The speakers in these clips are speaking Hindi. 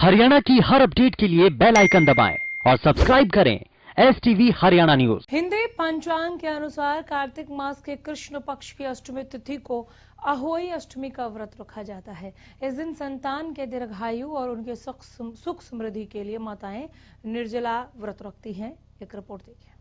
हरियाणा की हर अपडेट के लिए बेल आइकन दबाएं और सब्सक्राइब करें STV हरियाणा न्यूज। हिंदी पंचांग के अनुसार कार्तिक मास के कृष्ण पक्ष की अष्टमी तिथि को अहोई अष्टमी का व्रत रखा जाता है। इस दिन संतान के दीर्घायु और उनके सुख समृद्धि के लिए माताएं निर्जला व्रत रखती हैं। एक रिपोर्ट देखिए।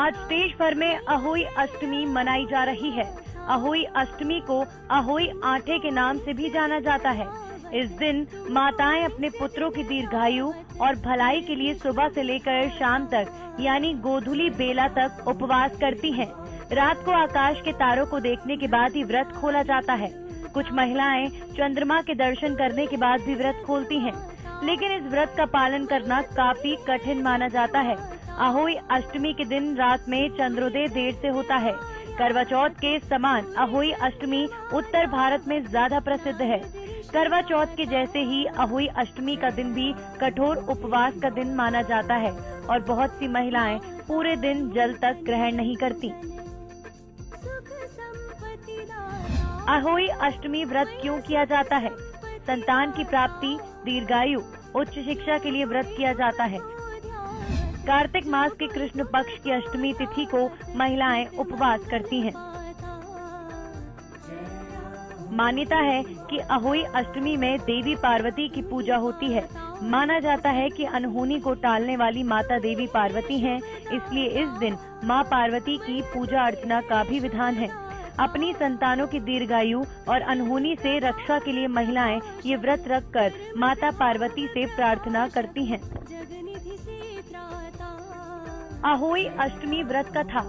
आज देश भर में अहोई अष्टमी मनाई जा रही है। अहोई अष्टमी को अहोई आटे के नाम से भी जाना जाता है। इस दिन माताएं अपने पुत्रों की दीर्घायु और भलाई के लिए सुबह से लेकर शाम तक यानी गोधूली बेला तक उपवास करती हैं। रात को आकाश के तारों को देखने के बाद ही व्रत खोला जाता है। कुछ महिलाएं चंद्रमा के दर्शन करने के बाद भी व्रत खोलती हैं, लेकिन इस व्रत का पालन करना काफी कठिन माना जाता है। अहोई अष्टमी के दिन रात में चंद्रोदय देर से होता है। करवा चौथ के समान अहोई अष्टमी उत्तर भारत में ज्यादा प्रसिद्ध है। करवा चौथ के जैसे ही अहोई अष्टमी का दिन भी कठोर उपवास का दिन माना जाता है और बहुत सी महिलाएं पूरे दिन जल तक ग्रहण नहीं करती। अहोई अष्टमी व्रत क्यों किया जाता है? संतान की प्राप्ति, दीर्घायु, उच्च शिक्षा के लिए व्रत किया जाता है। कार्तिक मास के कृष्ण पक्ष की अष्टमी तिथि को महिलाएं उपवास करती हैं। मान्यता है कि अहोई अष्टमी में देवी पार्वती की पूजा होती है। माना जाता है कि अनहोनी को टालने वाली माता देवी पार्वती हैं, इसलिए इस दिन मां पार्वती की पूजा अर्चना का भी विधान है। अपनी संतानों की दीर्घायु और अनहोनी से रक्षा के लिए महिलाएं ये व्रत रखकर माता पार्वती से प्रार्थना करती हैं। अहोई अष्टमी व्रत कथा।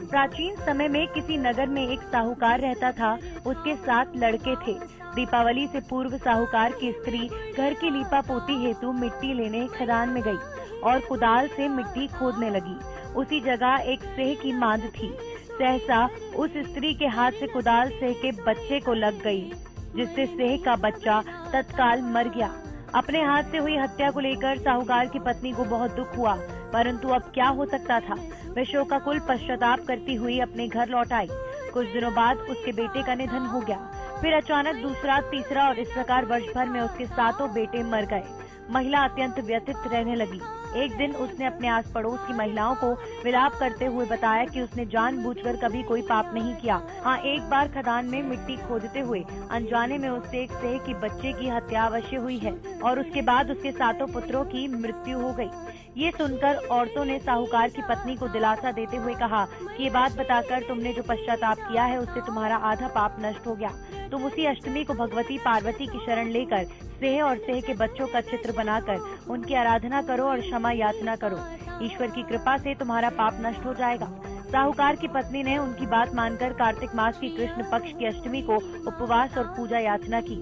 प्राचीन समय में किसी नगर में एक साहूकार रहता था। उसके 7 लड़के थे। दीपावली से पूर्व साहूकार की स्त्री घर की लीपा पोती हेतु मिट्टी लेने खदान में गई और कुदाल से मिट्टी खोदने लगी। उसी जगह एक सेह की मांद थी। सहसा उस स्त्री के हाथ से कुदाल सेह के बच्चे को लग गई, जिससे सेह का बच्चा तत्काल मर गया। अपने हाथ से हुई हत्या को लेकर साहूकार की पत्नी को बहुत दुख हुआ, परंतु अब क्या हो सकता था। वह शोकाकुल पश्चाताप करती हुई अपने घर लौट आई। कुछ दिनों बाद उसके बेटे का निधन हो गया। फिर अचानक दूसरा, तीसरा और इस प्रकार वर्ष भर में उसके 7 बेटे मर गए। महिला अत्यंत व्यथित रहने लगी। एक दिन उसने अपने आस पड़ोस की महिलाओं को विलाप करते हुए बताया कि उसने जानबूझकर कभी कोई पाप नहीं किया। हाँ, एक बार खदान में मिट्टी खोदते हुए अनजाने में उससे एक सेह की बच्चे की हत्या अवश्य हुई है और उसके बाद उसके 7 पुत्रों की मृत्यु हो गई। ये सुनकर औरतों ने साहूकार की पत्नी को दिलासा देते हुए कहा कि ये बात बताकर तुमने जो पश्चाताप किया है उससे तुम्हारा आधा पाप नष्ट हो गया। तुम उसी अष्टमी को भगवती पार्वती की शरण लेकर सेह और सेह के बच्चों का चित्र बनाकर उनकी आराधना करो और क्षमा याचना करो। ईश्वर की कृपा से तुम्हारा पाप नष्ट हो जाएगा। साहूकार की पत्नी ने उनकी बात मानकर कार्तिक मास की कृष्ण पक्ष की अष्टमी को उपवास और पूजा याचना की।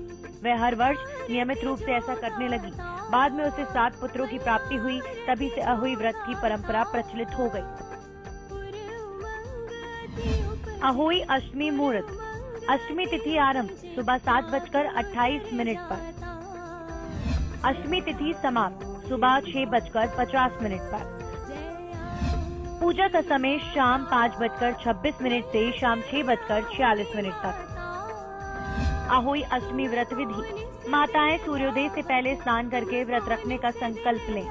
वह हर वर्ष नियमित रूप से ऐसा करने लगी। बाद में उसे 7 पुत्रों की प्राप्ति हुई। तभी से अहोई व्रत की परंपरा प्रचलित हो गई। अहोई अष्टमी मुहूर्त। अष्टमी तिथि आरंभ सुबह 7:28 पर। अष्टमी तिथि समाप्त सुबह 6:50 पर। पूजा का समय शाम 5:26 से शाम 6:46 तक। अहोई अष्टमी व्रत विधि। माताएं सूर्योदय से पहले स्नान करके व्रत रखने का संकल्प लें।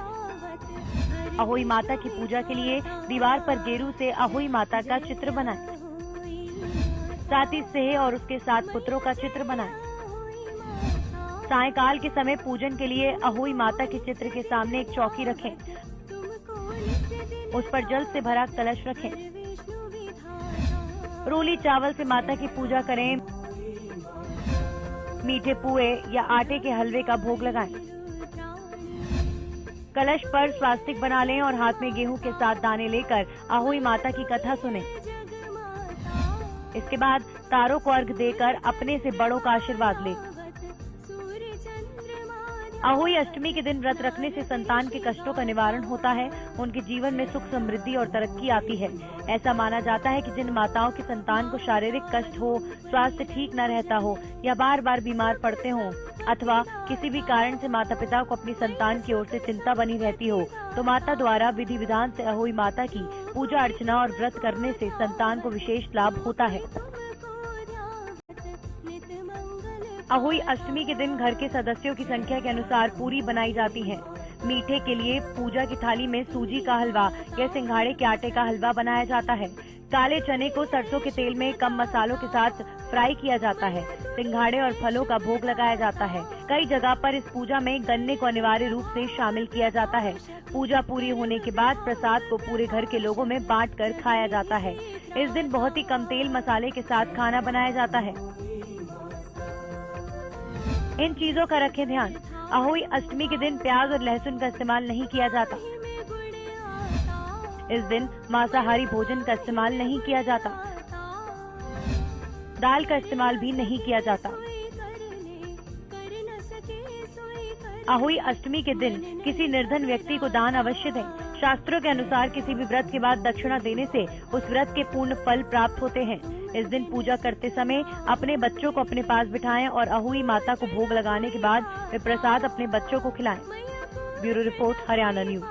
अहोई माता की पूजा के लिए दीवार पर गेरू से अहोई माता का चित्र बनाएं। साथ ही सेह और उसके 7 पुत्रों का चित्र बनाएं। सायंकाल के समय पूजन के लिए अहोई माता के चित्र के सामने एक चौकी रखें। उस पर जल से भरा कलश रखें। रोली चावल से माता की पूजा करें। मीठे पुए या आटे के हलवे का भोग लगाएं। कलश पर स्वास्तिक बना लें और हाथ में गेहूं के 7 दाने लेकर अहोई माता की कथा सुनें। इसके बाद तारों को अर्घ देकर अपने से बड़ों का आशीर्वाद लें। अहोई अष्टमी के दिन व्रत रखने से संतान के कष्टों का निवारण होता है, उनके जीवन में सुख समृद्धि और तरक्की आती है। ऐसा माना जाता है कि जिन माताओं की संतान को शारीरिक कष्ट हो, स्वास्थ्य ठीक न रहता हो या बार बार बीमार पड़ते हो अथवा किसी भी कारण से माता पिता को अपनी संतान की ओर से चिंता बनी रहती हो, तो माता द्वारा विधि विधान से अहोई माता की पूजा अर्चना और व्रत करने से संतान को विशेष लाभ होता है। अहोई अष्टमी के दिन घर के सदस्यों की संख्या के अनुसार पूरी बनाई जाती है। मीठे के लिए पूजा की थाली में सूजी का हलवा या सिंघाड़े के आटे का हलवा बनाया जाता है। काले चने को सरसों के तेल में कम मसालों के साथ फ्राई किया जाता है। सिंघाड़े और फलों का भोग लगाया जाता है। कई जगह पर इस पूजा में गन्ने को अनिवार्य रूप से शामिल किया जाता है। पूजा पूरी होने के बाद प्रसाद को पूरे घर के लोगों में बांटकर खाया जाता है। इस दिन बहुत ही कम तेल मसाले के साथ खाना बनाया जाता है। इन चीजों का रखें ध्यान। अहोई अष्टमी के दिन प्याज और लहसुन का इस्तेमाल नहीं किया जाता। इस दिन मांसाहारी भोजन का इस्तेमाल नहीं किया जाता। दाल का इस्तेमाल भी नहीं किया जाता। अहोई अष्टमी के दिन किसी निर्धन व्यक्ति को दान अवश्य दें। शास्त्रों के अनुसार किसी भी व्रत के बाद दक्षिणा देने से उस व्रत के पूर्ण फल प्राप्त होते हैं। इस दिन पूजा करते समय अपने बच्चों को अपने पास बिठाएं और अहोई माता को भोग लगाने के बाद वे प्रसाद अपने बच्चों को खिलाएं। Bureau report, Haryana news.